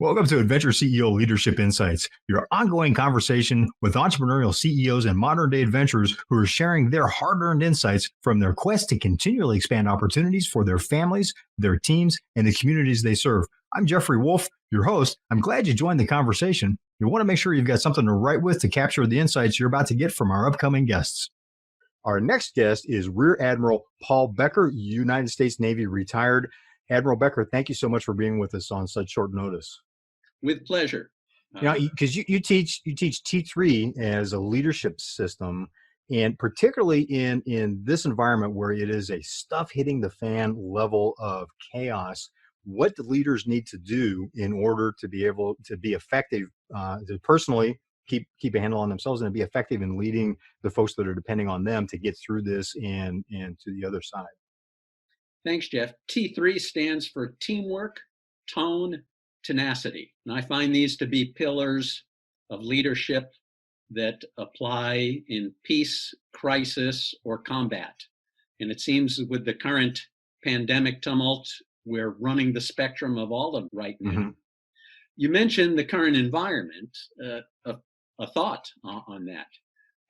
Welcome to Adventure CEO Leadership Insights, your ongoing conversation with entrepreneurial CEOs and modern day adventurers who are sharing their hard earned insights from their quest to continually expand opportunities for their families, their teams, and the communities they serve. I'm Jeffrey Wolf, your host. I'm glad you joined the conversation. You want to make sure you've got something to write with to capture the insights you're about to get from our upcoming guests. Our next guest is Rear Admiral Paul Becker, United States Navy retired. Admiral Becker, thank you so much for being with us on such short notice. With pleasure. Because you teach T3 as a leadership system, and particularly in this environment where it is a stuff hitting the fan level of chaos, what do leaders need to do in order to be able to be effective, to personally keep a handle on themselves and to be effective in leading the folks that are depending on them to get through this and to the other side? Thanks, Jeff. T3 stands for teamwork, tone, tenacity. And I find these to be pillars of leadership that apply in peace, crisis, or combat. And it seems with the current pandemic tumult, we're running the spectrum of all of them right now. Mm-hmm. You mentioned the current environment, a thought on that.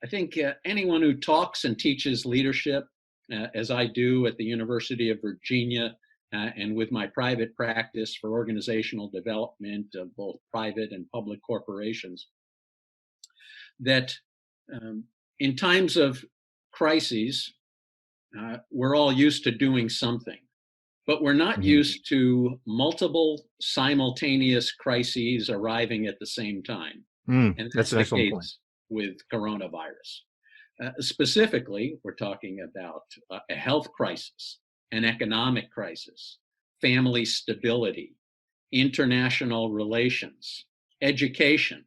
I think anyone who talks and teaches leadership, as I do at the University of Virginia, and with my private practice for organizational development of both private and public corporations, that in times of crises, we're all used to doing something, but we're not mm-hmm. used to multiple simultaneous crises arriving at the same time. And that's the case with coronavirus. Specifically, we're talking about a health crisis, an economic crisis, family stability, international relations, education.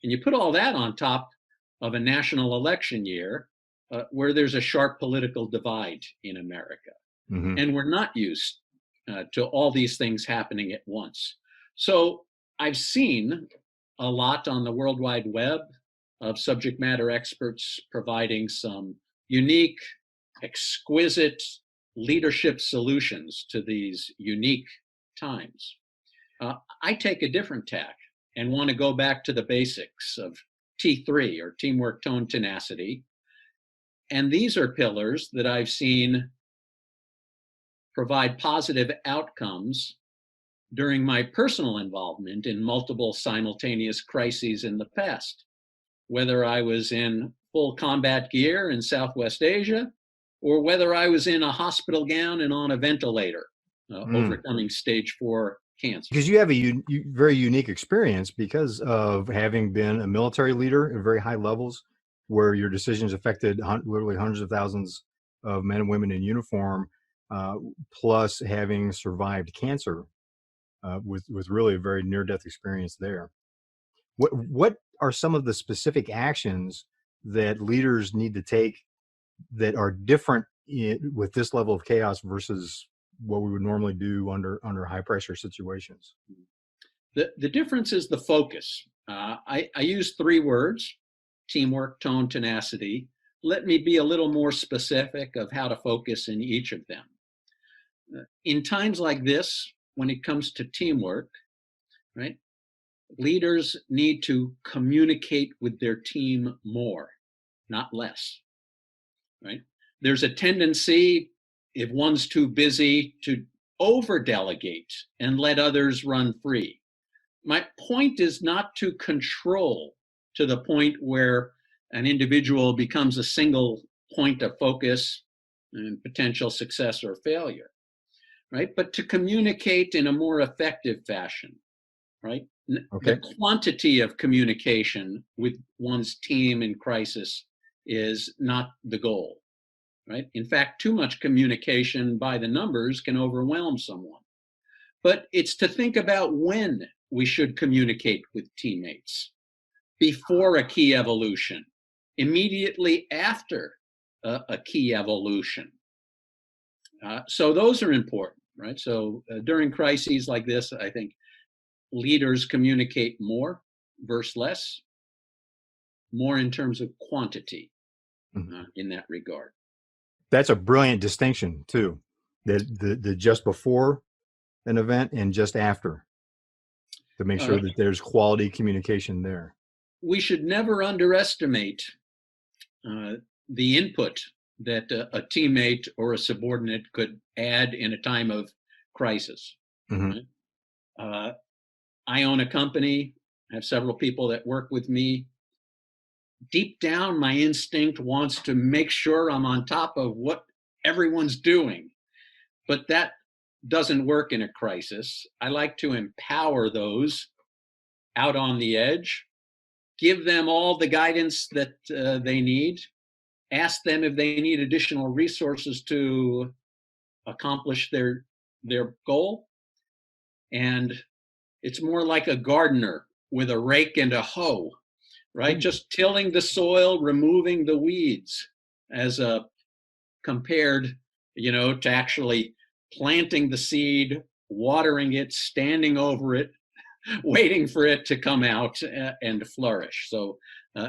And you put all that on top of a national election year where there's a sharp political divide in America. Mm-hmm. And we're not used to all these things happening at once. So I've seen a lot on the World Wide Web of subject matter experts providing some unique, exquisite leadership solutions to these unique times. I take a different tack and want to go back to the basics of T3, or teamwork, tone, tenacity. And these are pillars that I've seen provide positive outcomes during my personal involvement in multiple simultaneous crises in the past, whether I was in full combat gear in Southwest Asia, or whether I was in a hospital gown and on a ventilator, overcoming stage 4 cancer. Because you have a very unique experience because of having been a military leader at very high levels, where your decisions affected literally hundreds of thousands of men and women in uniform, plus having survived cancer with really a very near-death experience there. What are some of the specific actions that leaders need to take that are different with this level of chaos versus what we would normally do under high pressure situations? The difference is the focus. I use 3 words: teamwork, tone, tenacity. Let me be a little more specific of how to focus in each of them. In times like this, when it comes to teamwork, right, leaders need to communicate with their team more, not less. Right? There's a tendency, if one's too busy, to over-delegate and let others run free. My point is not to control to the point where an individual becomes a single point of focus and potential success or failure, right? But to communicate in a more effective fashion, right? Okay. The quantity of communication with one's team in crisis is not the goal, right? In fact, too much communication by the numbers can overwhelm someone. But it's to think about when we should communicate with teammates: before a key evolution, immediately after a key evolution. So those are important, right? So during crises like this, I think leaders communicate more versus less, more in terms of quantity. In that regard. That's a brilliant distinction too, the just before an event and just after. to make Uh, sure that there's quality communication there. we should never underestimate uh, the input that a teammate or a subordinate could add in a time of crisis. Mm-hmm. Right? I own a company, I have several people that work with me. Deep down, my instinct wants to make sure I'm on top of what everyone's doing, but that doesn't work in a crisis. I like to empower those out on the edge, give them all the guidance that they need, ask them if they need additional resources to accomplish their goal. And it's more like a gardener with a rake and a hoe, right? Just tilling the soil, removing the weeds, as a compared, to actually planting the seed, watering it, standing over it, waiting for it to come out and flourish. So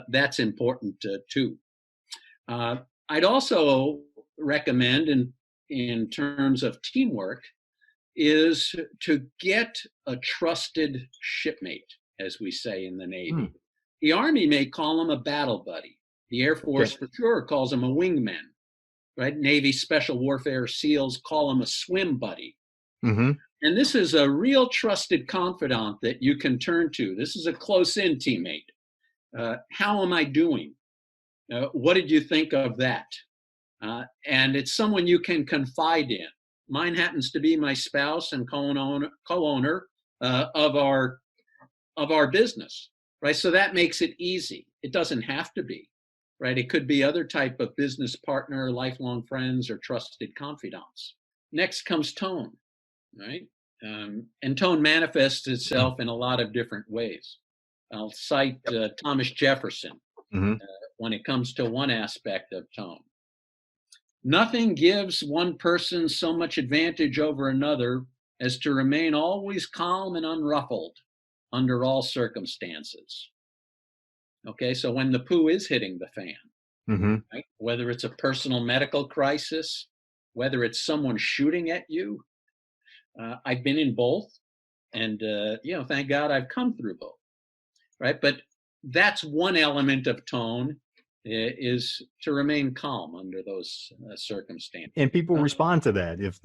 that's important too. I'd also recommend, in terms of teamwork, is to get a trusted shipmate, as we say in the Navy. The Army may call him a battle buddy. The Air Force for sure calls him a wingman, right? Navy Special Warfare SEALs call him a swim buddy. Mm-hmm. And this is a real trusted confidant that you can turn to. This is a close-in teammate. How am I doing? What did you think of that? And it's someone you can confide in. Mine happens to be my spouse and co-owner of our business, right? So that makes it easy. It doesn't have to be, right? It could be other type of business partner, lifelong friends, or trusted confidants. Next comes tone, right? And tone manifests itself in a lot of different ways. I'll cite Thomas Jefferson when it comes to one aspect of tone. Nothing gives one person so much advantage over another as to remain always calm and unruffled under all circumstances. Okay, so when the poo is hitting the fan, right? Whether it's a personal medical crisis, whether it's someone shooting at you, I've been in both, and thank God I've come through both, right? But that's one element of tone, is to remain calm under those circumstances. And people respond to that. If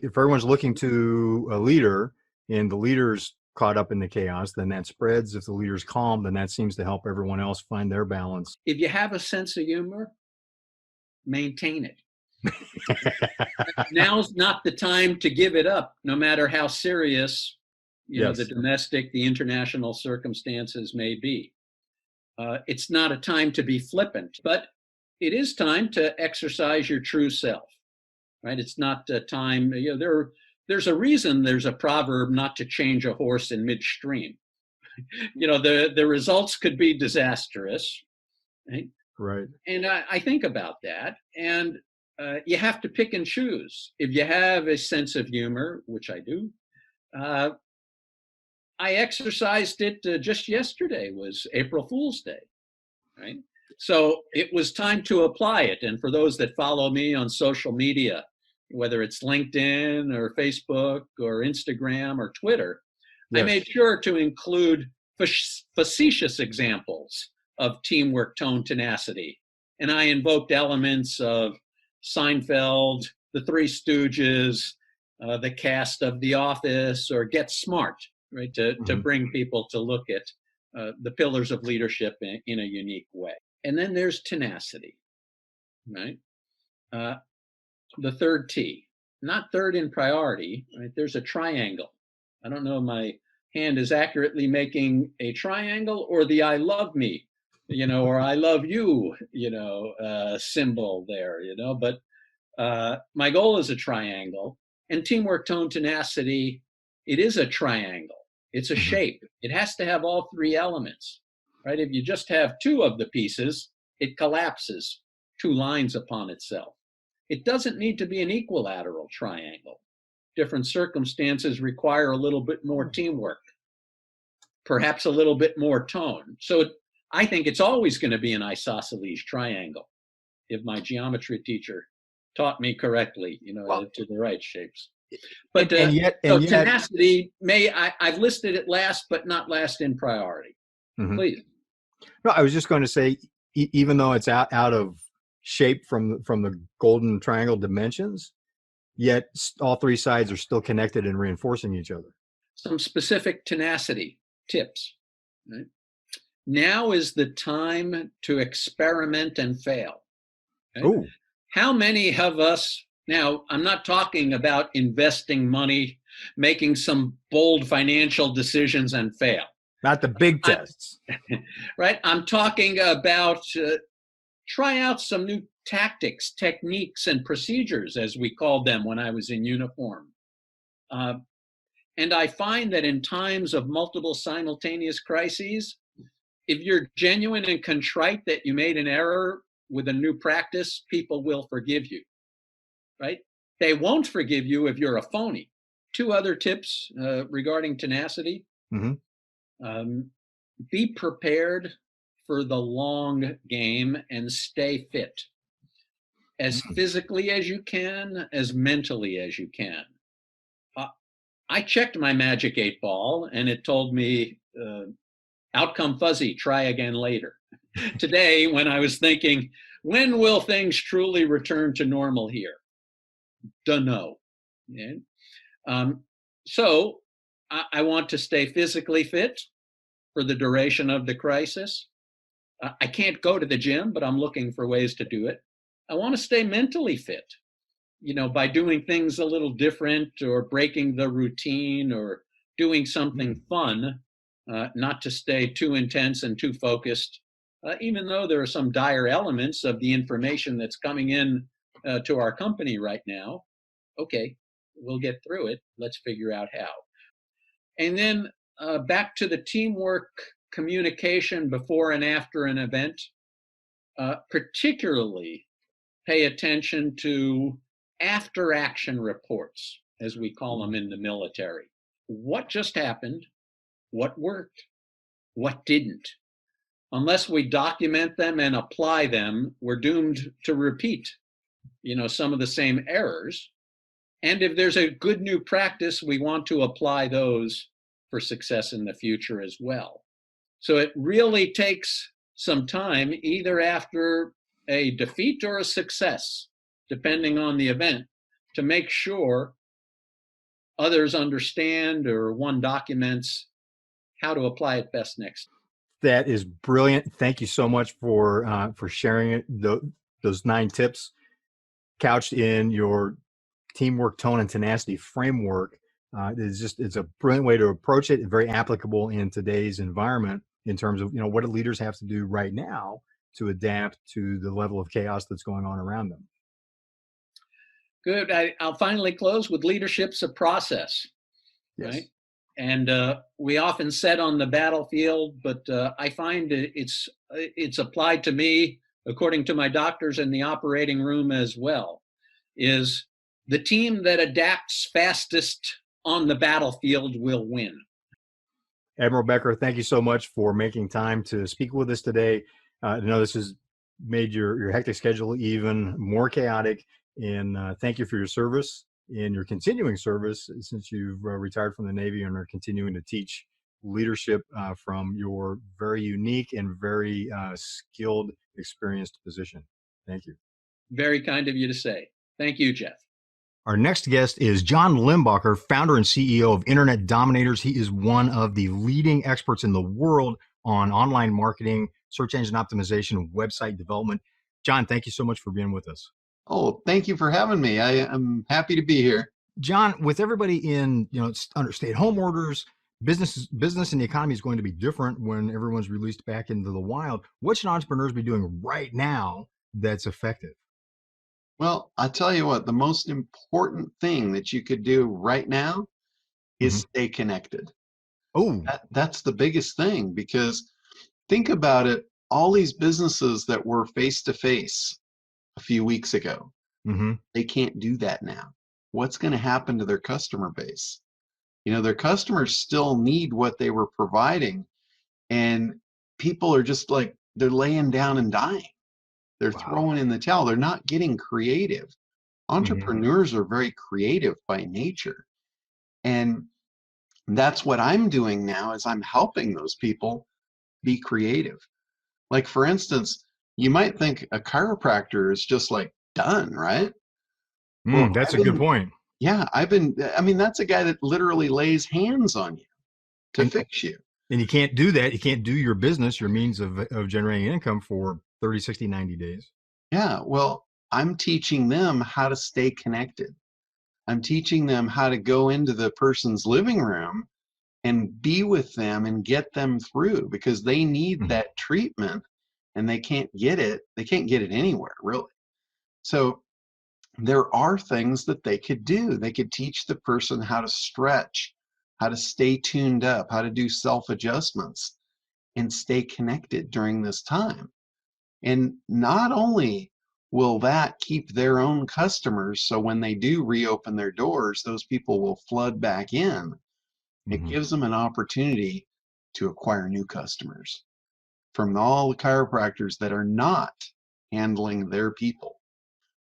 everyone's looking to a leader and the leader's caught up in the chaos, then that spreads. If the leader's calm, then that seems to help everyone else find their balance. If you have a sense of humor, maintain it. Now's not the time to give it up, no matter how serious the domestic, the international circumstances may be. It's not a time to be flippant, but it is time to exercise your true self, right? It's not a time, there's a reason there's a proverb not to change a horse in midstream. The results could be disastrous, right? Right. And I think about that, and you have to pick and choose. If you have a sense of humor, which I do, I exercised it just yesterday. Was April Fool's Day, right? So it was time to apply it. And for those that follow me on social media, whether it's LinkedIn or Facebook or Instagram or Twitter, I made sure to include facetious examples of teamwork, tone, tenacity. And I invoked elements of Seinfeld, The Three Stooges, the cast of The Office, or Get Smart, right? To bring people to look at the pillars of leadership in a unique way. And then there's tenacity, right? The third T, not third in priority, right? There's a triangle. I don't know if my hand is accurately making a triangle or the I love me, or I love you, symbol there, but my goal is a triangle. And teamwork, tone, tenacity, it is a triangle. It's a shape. It has to have all three elements, right? If you just have two of the pieces, it collapses two lines upon itself. It doesn't need to be an equilateral triangle. Different circumstances require a little bit more teamwork, perhaps a little bit more tone. So I think it's always going to be an isosceles triangle, if my geometry teacher taught me correctly, to the right shapes. But And yet, so tenacity I've listed it last, but not last in priority. mhm. Please. No, I was just going to say, even though it's out of shape from the golden triangle dimensions, yet all three sides are still connected and reinforcing each other. Some specific tenacity tips. Right? Now is the time to experiment and fail. Okay? Oh, How many of us, now I'm not talking about investing money, making some bold financial decisions and fail. not the big tests. Right? I'm talking about try out some new tactics, techniques, and procedures, as we called them when I was in uniform. And I find that in times of multiple simultaneous crises, if you're genuine and contrite that you made an error with a new practice, people will forgive you, right? They won't forgive you if you're a phony. Two other tips regarding tenacity. Mm-hmm. Be prepared for the long game and stay fit as physically as you can, as mentally as you can. I checked my magic 8 ball and it told me outcome fuzzy, try again later. Today, when I was thinking, when will things truly return to normal here? Dunno. Yeah. So I want to stay physically fit for the duration of the crisis. I can't go to the gym, but I'm looking for ways to do it. I want to stay mentally fit, by doing things a little different or breaking the routine or doing something fun, not to stay too intense and too focused, even though there are some dire elements of the information that's coming in to our company right now. Okay, we'll get through it. Let's figure out how. And then back to the teamwork communication before and after an event, particularly pay attention to after action reports, as we call them in the military. What just happened? What worked? What didn't? Unless we document them and apply them, we're doomed to repeat, some of the same errors. And if there's a good new practice, we want to apply those for success in the future as well. So it really takes some time, either after a defeat or a success, depending on the event, to make sure others understand or one documents how to apply it best next. That is brilliant. Thank you so much for sharing it. Those 9 tips couched in your teamwork, tone, and tenacity framework. It's a brilliant way to approach it. Very applicable in today's environment in terms of what do leaders have to do right now to adapt to the level of chaos that's going on around them. Good. I'll finally close with leadership's a process, Yes. Right? And we often said on the battlefield, but I find it's applied to me, according to my doctors in the operating room as well, is the team that adapts fastest on the battlefield will win. Admiral Becker, thank you so much for making time to speak with us today. I know this has made your hectic schedule even more chaotic, and thank you for your service and your continuing service since you've retired from the Navy and are continuing to teach leadership from your very unique and very skilled, experienced position. Thank you. Very kind of you to say. Thank you, Jeff. Our next guest is John Limbocker, founder and CEO of Internet Dominators. He is one of the leading experts in the world on online marketing, search engine optimization, website development. John, thank you so much for being with us. Oh, thank you for having me. I am happy to be here. John, with everybody in, under stay-at-home orders, business and the economy is going to be different when everyone's released back into the wild. What should entrepreneurs be doing right now that's effective? Well, I tell you what, the most important thing that you could do right now is stay connected. Oh, That's the biggest thing, because think about it, all these businesses that were face-to-face a few weeks ago, they can't do that now. What's going to happen to their customer base? Their customers still need what they were providing, and people are just like, they're laying down and dying. They're throwing in the towel. They're not getting creative. Entrepreneurs are very creative by nature. And that's what I'm doing now is I'm helping those people be creative. Like for instance, you might think a chiropractor is just like done, right? Well, That's a good point. Yeah, I mean, that's a guy that literally lays hands on you to fix you. And you can't do that. You can't do your business, your means of generating income for 30, 60, 90 days. Yeah, well, I'm teaching them how to stay connected. I'm teaching them how to go into the person's living room and be with them and get them through because they need that treatment and they can't get it. They can't get it anywhere, really. So there are things that they could do. They could teach the person how to stretch, how to stay tuned up, how to do self-adjustments and stay connected during this time. And not only will that keep their own customers, so when they do reopen their doors, those people will flood back in. It gives them an opportunity to acquire new customers from all the chiropractors that are not handling their people.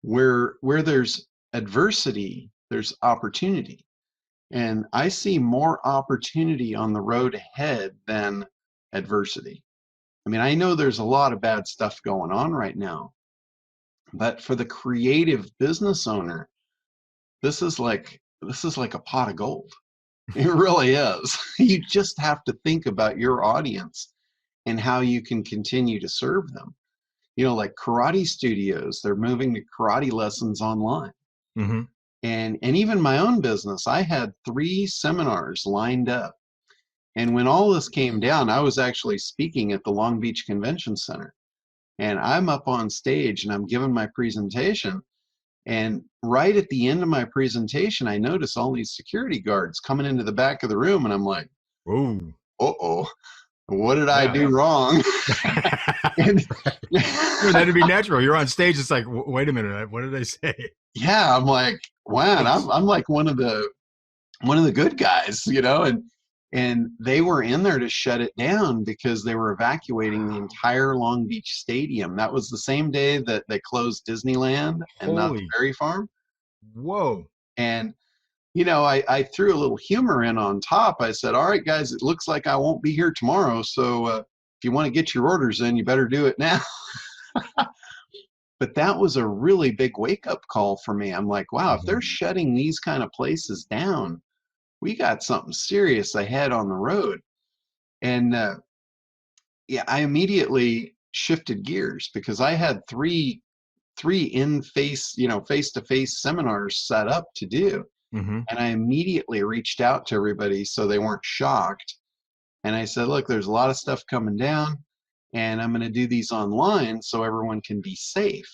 Where there's adversity, there's opportunity. And I see more opportunity on the road ahead than adversity. I mean, I know there's a lot of bad stuff going on right now, but for the creative business owner, this is like a pot of gold. It really is. You just have to think about your audience and how you can continue to serve them. You know, like karate studios, they're moving to karate lessons online. And even my own business, I had 3 seminars lined up. And when all this came down, I was actually speaking at the Long Beach Convention Center. And I'm up on stage and I'm giving my presentation. And right at the end of my presentation, I notice all these security guards coming into the back of the room. And I'm like, oh, uh-oh, what did I do wrong? That'd be natural. You're on stage. It's like, wait a minute, what did I say? Yeah, I'm like, wow, I'm like one of the good guys, you know, and they were in there to shut it down because they were evacuating the entire Long Beach Stadium. That was the same day that they closed Disneyland and not the Berry Farm. Whoa. And, you know, I threw a little humor in on top. I said, all right, guys, it looks like I won't be here tomorrow. So if you want to get your orders in, you better do it now. But that was a really big wake-up call for me. I'm like, wow, if they're shutting these kind of places down, we got something serious ahead on the road. And yeah, I immediately shifted gears because I had three face-to-face seminars set up to do. And I immediately reached out to everybody so they weren't shocked. And I said, look, there's a lot of stuff coming down and I'm going to do these online so everyone can be safe.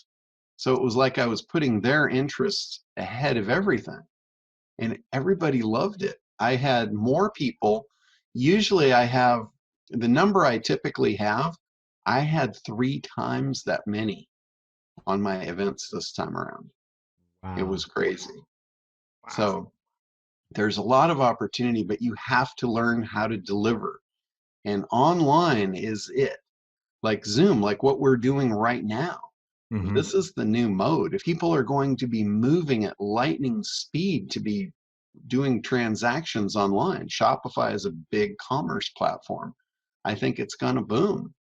So it was like I was putting their interests ahead of everything. And everybody loved it. I had more people. Usually I have the number I typically have. I had 3 times that many on my events this time around. Wow. It was crazy. Wow. So there's a lot of opportunity, but you have to learn how to deliver. And online is it. Like Zoom, like what we're doing right now. This is the new mode. If people are going to be moving at lightning speed to be doing transactions online, Shopify is a big commerce platform. I think it's going to boom.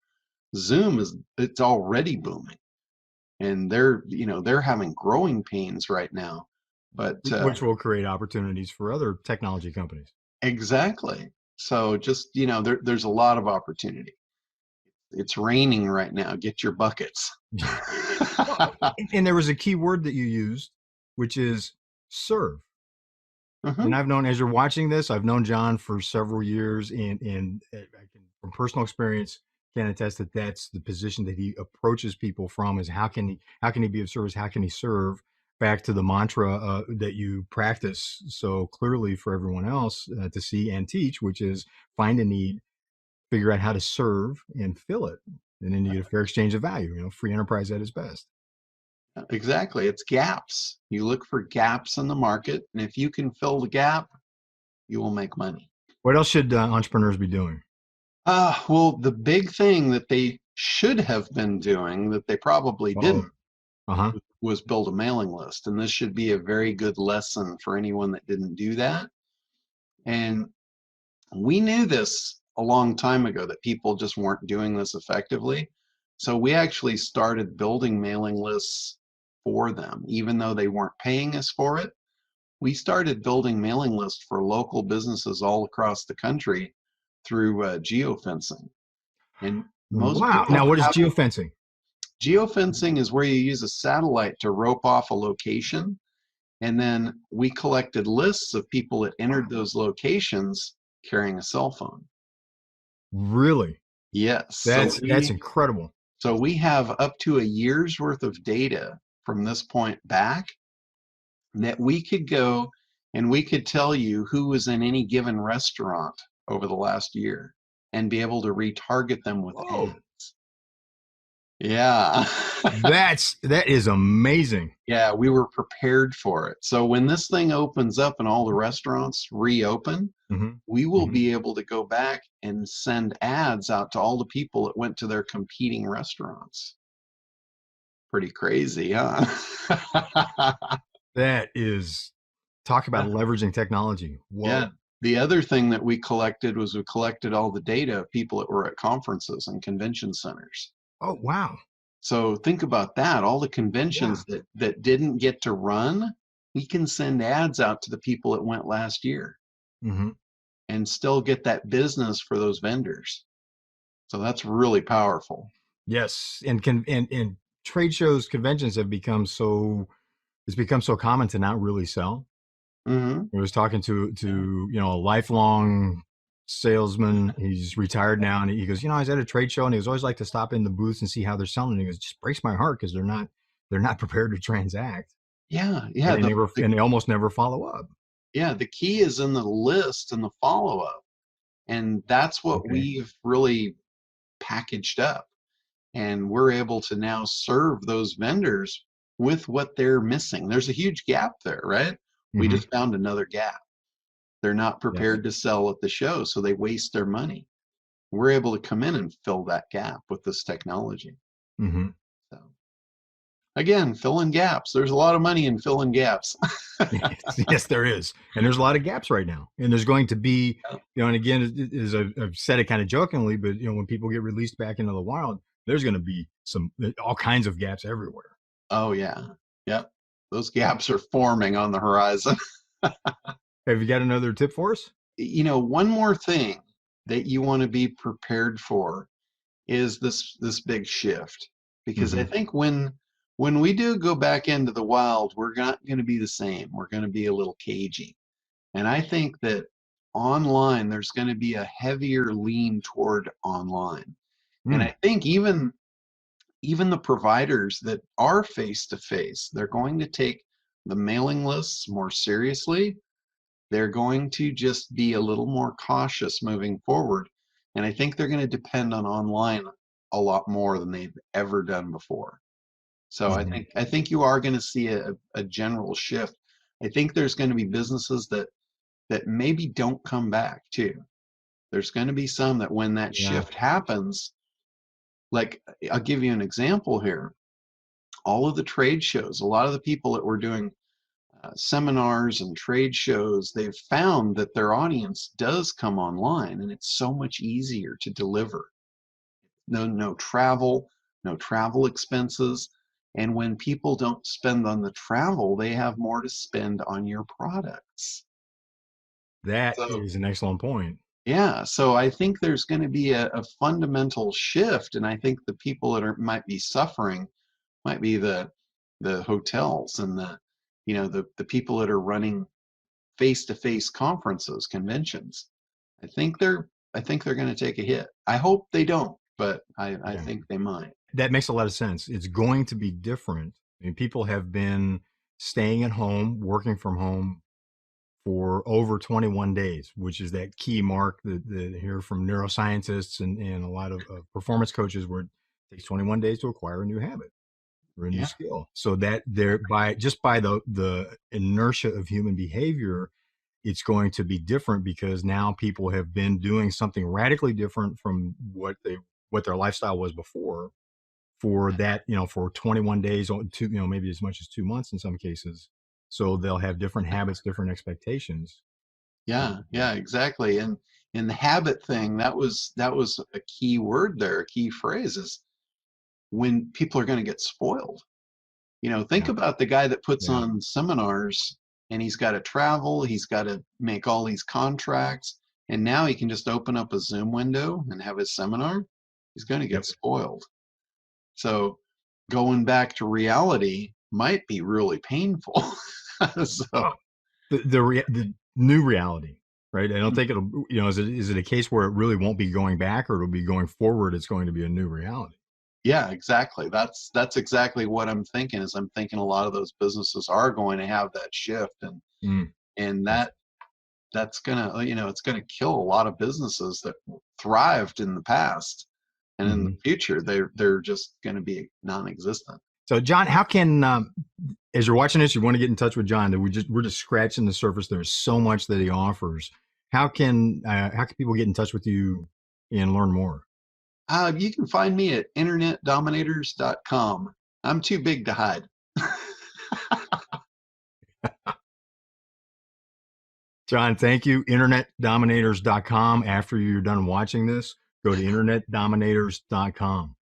Zoom it's already booming. And they're having growing pains right now. But which will create opportunities for other technology companies. Exactly. So just, there's a lot of opportunity. It's raining right now. Get your buckets. And there was a key word that you used, which is serve. And I've known, as you're watching this, I've known John for several years, and I can, from personal experience, can attest that that's the position that he approaches people from: is how can he be of service? How can he serve? Back to the mantra that you practice so clearly for everyone else to see and teach, which is find a need, figure out how to serve, and fill it, and then you get a fair exchange of value. Free enterprise at its best. Exactly. It's gaps. You look for gaps in the market, and if you can fill the gap, you will make money. What else should entrepreneurs be doing? Well, the big thing that they should have been doing that they probably didn't was build a mailing list. And this should be a very good lesson for anyone that didn't do that. And we knew this a long time ago, that people just weren't doing this effectively. So we actually started building mailing lists for them, even though they weren't paying us for it. We started building mailing lists for local businesses all across the country through geofencing. And most Wow. people Now, what is have, geofencing? geofencing is where you use a satellite to rope off a location. And then we collected lists of people that entered those locations carrying a cell phone. Really? Yes. That's incredible. So we have up to a year's worth of data from this point back that we could go and we could tell you who was in any given restaurant over the last year and be able to retarget them with ads. Yeah. That is amazing. Yeah, we were prepared for it. So when this thing opens up and all the restaurants reopen, we will be able to go back and send ads out to all the people that went to their competing restaurants. Pretty crazy, huh? That is, talk about leveraging technology. Whoa. Yeah. The other thing that we collected was we collected all the data of people that were at conferences and convention centers. Oh, wow. So think about that. All the conventions that didn't get to run, we can send ads out to the people that went last year and still get that business for those vendors. So that's really powerful. Yes. And trade shows, conventions have become so, it's become so common to not really sell. I was talking to a lifelong salesman. He's retired now, and he goes, I was at a trade show, and he was always like to stop in the booths and see how they're selling. And he goes, it just breaks my heart because they're not prepared to transact. Yeah. And they almost never follow up. Yeah, the key is in the list and the follow up, and that's what we've really packaged up. And we're able to now serve those vendors with what they're missing. There's a huge gap there, right? We just found another gap. They're not prepared to sell at the show, so they waste their money. We're able to come in and fill that gap with this technology. So again, filling gaps. There's a lot of money in filling gaps. Yes, there is. And there's a lot of gaps right now. And there's going to be, and again, as I've said it kind of jokingly, but when people get released back into the wild, there's going to be all kinds of gaps everywhere. Oh yeah. Yep. Those gaps are forming on the horizon. Have you got another tip for us? One more thing that you want to be prepared for is this big shift, because I think when we do go back into the wild, we're not going to be the same. We're going to be a little cagey. And I think that online, there's going to be a heavier lean toward online. And I think even the providers that are face-to-face, they're going to take the mailing lists more seriously. They're going to just be a little more cautious moving forward. And I think they're going to depend on online a lot more than they've ever done before. So I think you are going to see a general shift. I think there's going to be businesses that maybe don't come back too. There's going to be some that when that shift happens, like I'll give you an example here. All of the trade shows, a lot of the people that were doing seminars and trade shows, they've found that their audience does come online, and it's so much easier to deliver. No travel, no travel expenses. And when people don't spend on the travel, they have more to spend on your products. That is an excellent point. Yeah, so I think there's going to be a fundamental shift, and I think the people that might be suffering might be the hotels and the people that are running face-to-face conferences, conventions. I think they're going to take a hit. I hope they don't, but I think they might. That makes a lot of sense. It's going to be different. I mean, people have been staying at home, working from home for over 21 days, which is that key mark that hear from neuroscientists and a lot of performance coaches, where it takes 21 days to acquire a new habit or a new skill. So that by the inertia of human behavior, it's going to be different, because now people have been doing something radically different from what their lifestyle was before for that, for 21 days or two, maybe as much as 2 months in some cases. So they'll have different habits, different expectations. Yeah, yeah, exactly. And in the habit thing, that was a key word there, a key phrase is when people are going to get spoiled. Think Yeah. about the guy that puts Yeah. on seminars and he's got to travel, he's got to make all these contracts, and now he can just open up a Zoom window and have his seminar. He's going to get Yep. spoiled. So going back to reality might be really painful. So The new reality, right? I don't think it'll, is it a case where it really won't be going back, or it'll be going forward? It's going to be a new reality. yeah, exactly. That's exactly what I'm thinking. Is I'm thinking a lot of those businesses are going to have that shift, and Mm. and that's gonna it's gonna kill a lot of businesses that thrived in the past, and in the Mm-hmm. future they're just gonna be non-existent. So, John, how can, as you're watching this, you want to get in touch with John? That we're just scratching the surface. There's so much that he offers. How can people get in touch with you and learn more? You can find me at internetdominators.com. I'm too big to hide. John, thank you. InternetDominators.com. After you're done watching this, go to InternetDominators.com.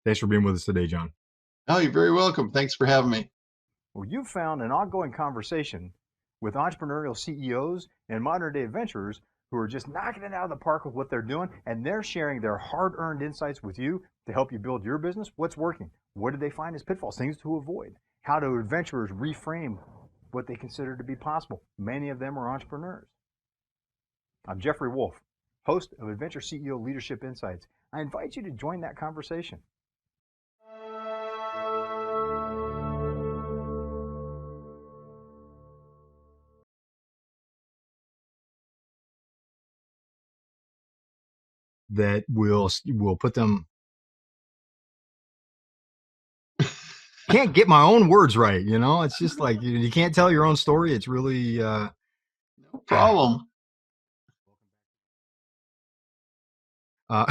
Thanks for being with us today, John. Oh, you're very welcome. Thanks for having me. Well, you've found an ongoing conversation with entrepreneurial CEOs and modern day adventurers who are just knocking it out of the park with what they're doing, and they're sharing their hard earned insights with you to help you build your business. What's working? What did they find as pitfalls, things to avoid? How do adventurers reframe what they consider to be possible? Many of them are entrepreneurs. I'm Jeffrey Wolf, host of Adventure CEO Leadership Insights. I invite you to join that conversation. That will put them. Can't get my own words right, It's just like you can't tell your own story. It's really No problem. uh,